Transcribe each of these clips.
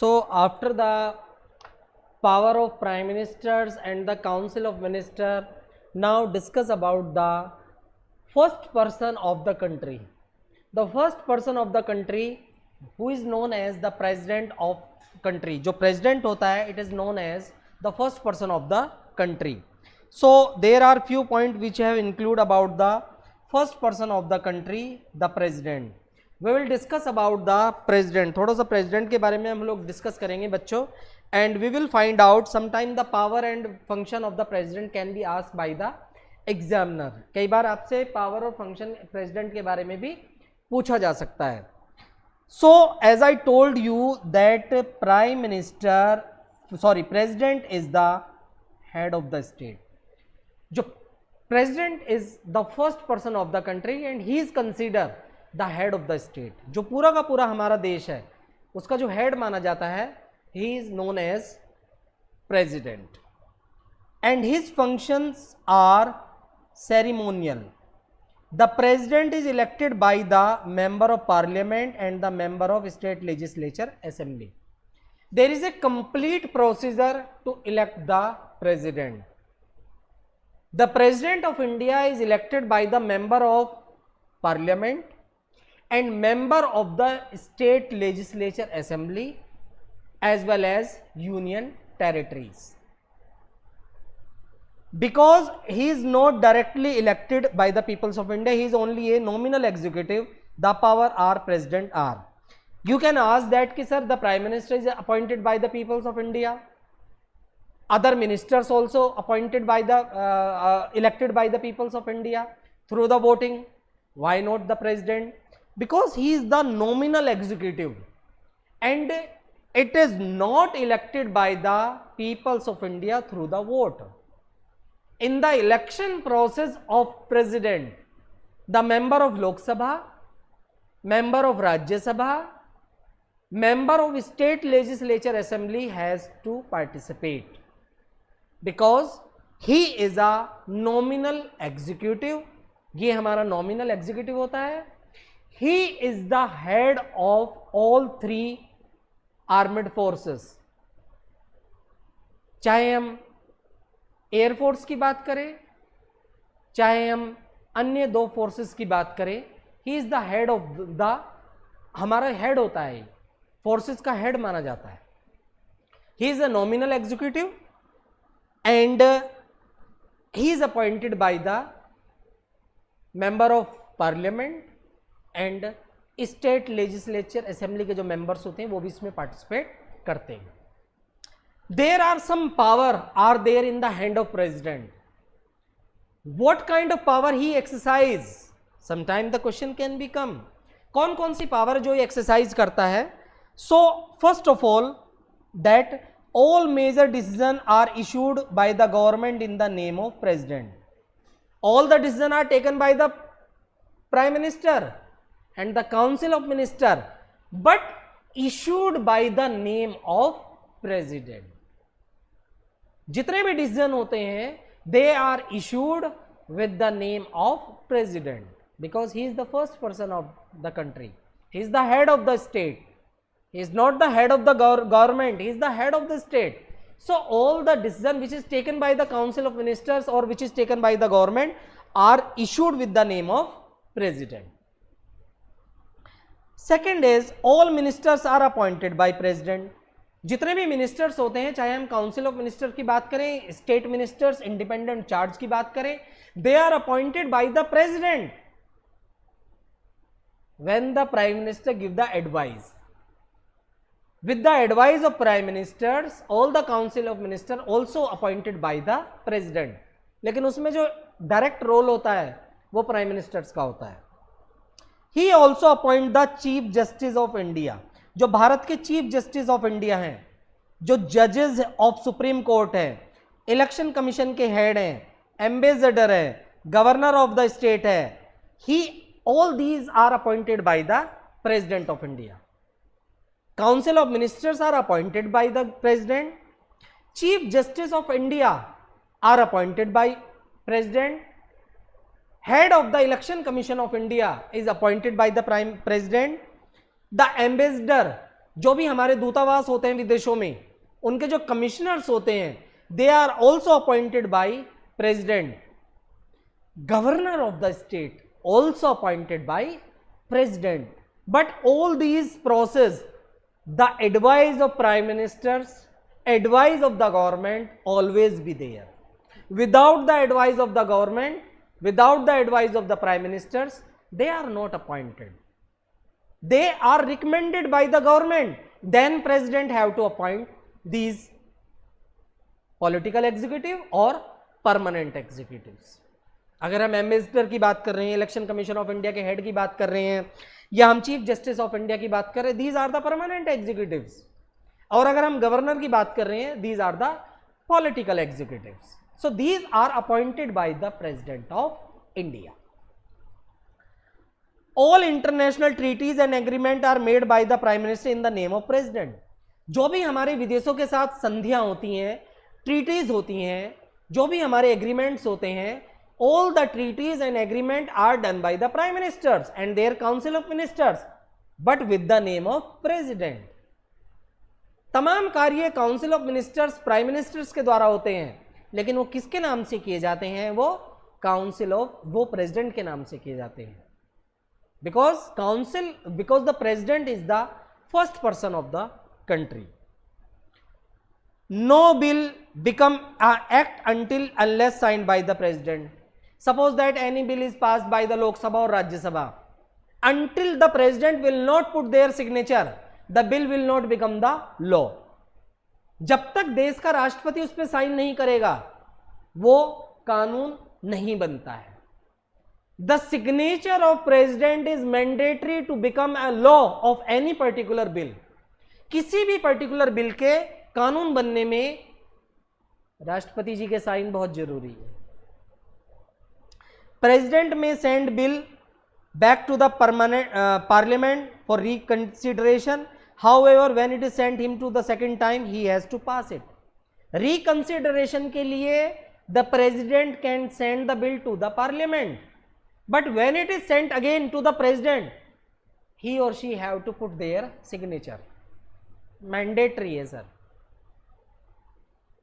So after the power of prime ministers and the council of minister, now discuss about the first person of the country. The first person of the country who is known as the president of country. जो president होता है, it is known as the first person of the country. So there are few points which have include about the first person of the country, the president. We will discuss about the president. थोड़ा सा president के बारे में हम लोग discuss करेंगे बच्चों, and we will find out sometime the power and function of the president can be asked by the examiner. कई बार आपसे power और function president के बारे में भी पूछा जा सकता है. So as I told you that president is the head of the state. जो president is the first person of the country and he is considered the head of the state. जो पूरा का पूरा हमारा देश है उसका जो head माना जाता है, he is known as president and his functions are ceremonial. The president is elected by the member of parliament and the member of state legislature assembly. There is a complete procedure to elect the president. The president of India is elected by the member of parliament and member of the state legislature assembly as well as union territories. Because he is not directly elected by the peoples of India, he is only a nominal executive, the power are president are. You can ask that ki sir, the prime minister is appointed by the peoples of India, other ministers also appointed by the elected by the peoples of India through the voting. Why not the president? Because he is the nominal executive and it is not elected by the peoples of India through the vote. In the election process of president, the member of Lok Sabha, member of Rajya Sabha, member of state legislature assembly has to participate because he is a nominal executive. ये हमारा nominal executive होता है. He is the head of all three armed forces. चाहे हम air force की बात करें, चाहे हम अन्य दो फोर्सेस की बात करें, ही is the head of the, हमारा हेड होता है, फोर्सेस का हेड माना जाता है. He is a nominal executive and he is appointed by the member of parliament and state legislature assembly के जो मेंबर्स होते हैं वो भी इसमें पार्टिसिपेट करते हैं. There are some power are there in the hand of president. What kind of power he exercise? Sometime the question can become, कौन कौन सी power जो ये exercise करता है? So first of all, that all major decisions are issued by the government in the name of president. All the decisions are taken by the prime minister and the council of minister, but issued by the name of president. जितने भी decision होते हैं they are issued with the name of president because he is the first person of the country. He is the head of the state. He is not the head of the government, he is the head of the state. So all the decision which is taken by the council of ministers और which is taken by the government are issued with the name of president. Second is all ministers are appointed by president. जितने भी ministers होते हैं, चाहे हम council of minister की बात करें, स्टेट मिनिस्टर्स, इंडिपेंडेंट चार्ज की बात करें, they are appointed by the president when the prime minister give the advice. With the advice of prime ministers all the council of minister also appointed by the president. लेकिन उसमें जो direct role होता है वो prime ministers का होता है. He also appoint the chief justice of India. जो भारत के चीफ जस्टिस ऑफ इंडिया हैं, जो जजेस ऑफ सुप्रीम कोर्ट है, इलेक्शन कमीशन के हेड हैं, एम्बेसडर है, गवर्नर ऑफ द स्टेट है, he all these are appointed by the president of India. Council of ministers are appointed by the president. Chief justice of India are appointed by president. Head of the election commission of India is appointed by the prime president. The ambassador जो भी हमारे दूतावास होते हैं विदेशों में, उनके जो कमिश्नर्स होते हैं, they are also appointed by president. Governor of the state also appointed by president. But all these process, the advice of prime ministers, advice of the government always be there. Without the advice of the government, without the advice of the prime ministers, they are not appointed. They are recommended by the government. Then president have to appoint these political executive or permanent executives. अगर हम ambassador की बात कर रहे हैं, election commission of India के head की बात कर रहे हैं, या हम चीफ जस्टिस ऑफ इंडिया की बात कर रहे हैं, these are the permanent executives. और अगर हम गवर्नर की बात कर रहे हैं, these are the political executives. So these are appointed by the president of India. All international treaties and agreement are made by the prime minister in the name of president. जो भी हमारे विदेशों के साथ संधियां होती हैं, ट्रीटीज होती हैं, जो भी हमारे एग्रीमेंट्स होते हैं, all the treaties and agreement are done by the prime ministers and their council of ministers, but with the name of president. तमाम कार्य council of ministers, prime ministers के द्वारा होते हैं, लेकिन वो किसके नाम से किए जाते हैं? वो काउंसिल ऑफ, वो प्रेसिडेंट के नाम से किए जाते हैं. Because the president is the first person of the country. No bill become an act until unless signed by the president. Suppose that any bill is passed by the Lok Sabha or Rajya Sabha, until the president will not put their signature, the bill will not become the law. जब तक देश का राष्ट्रपति उस पर sign नहीं करेगा, वो कानून नहीं बनता है. The signature of president is mandatory to become a law of any particular bill. किसी भी पर्टिकुलर बिल के कानून बनने में राष्ट्रपति जी के साइन बहुत जरूरी है. President may send bill back to the parliament for reconsideration. However when it is sent him to the second time, he has to pass it. Reconsideration के लिए the president can send the bill to the parliament, but when it is sent again to the president, he और she have to put their signature. Mandatory है sir.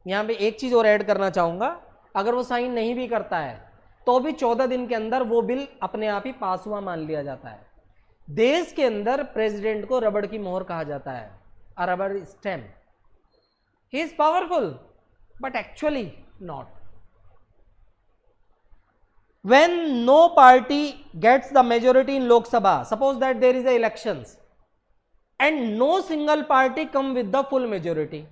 यहां पे एक चीज और add करना चाहूंगा, अगर वो साइन नहीं भी करता है तो भी 14 दिन के अंदर वो बिल अपने आप ही पास हुआ मान लिया जाता है. देश के अंदर प्रेसिडेंट को रबड़ की मोहर कहा जाता है, अ रबड़ stamp. He is powerful but actually not. When no party gets the majority in Lok Sabha, suppose that there is a elections and no single party come with the full majority,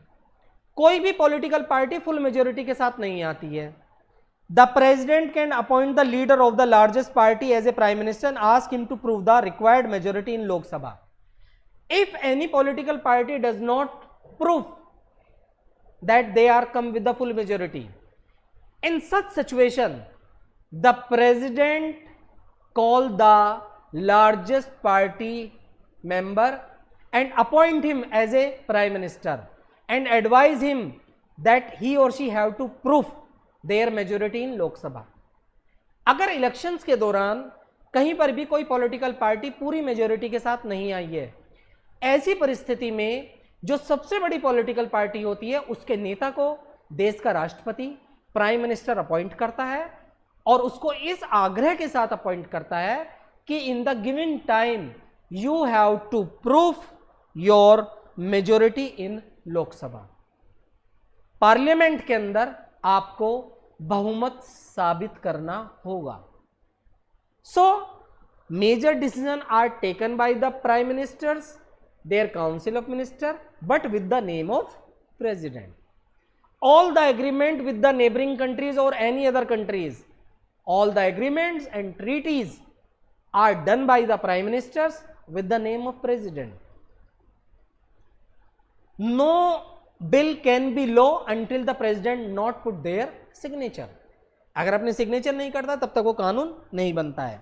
कोई भी political party full majority के साथ नहीं आती है, the president can appoint the leader of the largest party as a prime minister and ask him to prove the required majority in Lok Sabha. If any political party does not prove that they are come with the full majority, in such situation the president call the largest party member and appoint him as a prime minister and advise him that he or she have to prove their majority in Lok Sabha. अगर elections के दौरान कहीं पर भी कोई political party पूरी majority के साथ नहीं आई है, ऐसी परिस्थिति में जो सबसे बड़ी पॉलिटिकल पार्टी होती है, उसके नेता को देश का राष्ट्रपति, प्राइम मिनिस्टर अपॉइंट करता है और उसको इस आग्रह के साथ अपॉइंट करता है कि in the given time you have to prove your majority in Lok Sabha. Parliament के अंदर आपको बहुमत साबित करना होगा. So major decision are taken by the prime ministers, their council of minister, but with the name of president. All the agreement with the neighbouring countries और any other countries, all the agreements and treaties are done by the prime ministers with the name of president. No bill can be law until the president not put their signature. अगर अपने signature नहीं करता तब तक वो कानून नहीं बनता है.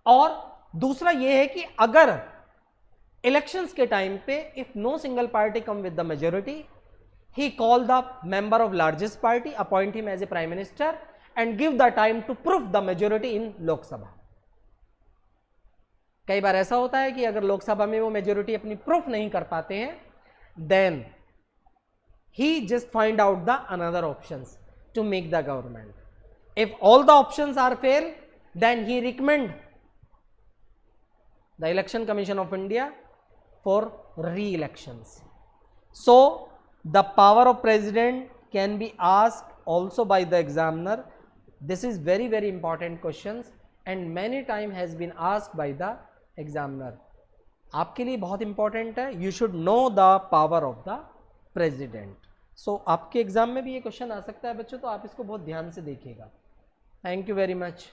और दूसरा यह है कि अगर इलेक्शंस के टाइम पे if no single party come with the majority, he call the member of largest party, appoint him as a prime minister and give the time to prove the majority in Lok Sabha. कई बार ऐसा होता है कि अगर लोकसभा में वो majority अपनी proof नहीं कर पाते हैं, then he just find out the another options to make the government. If all the options are fail, then he recommend the Election Commission of India for re-elections. So the power of president can be asked also by the examiner. This is very very important questions and many time has been asked by the examiner. आपके लिए बहुत important है, you should know the power of the president. सो आपके exam में भी ये question आ सकता है बच्चों, तो आप इसको बहुत ध्यान से देखिएगा. Thank you very much.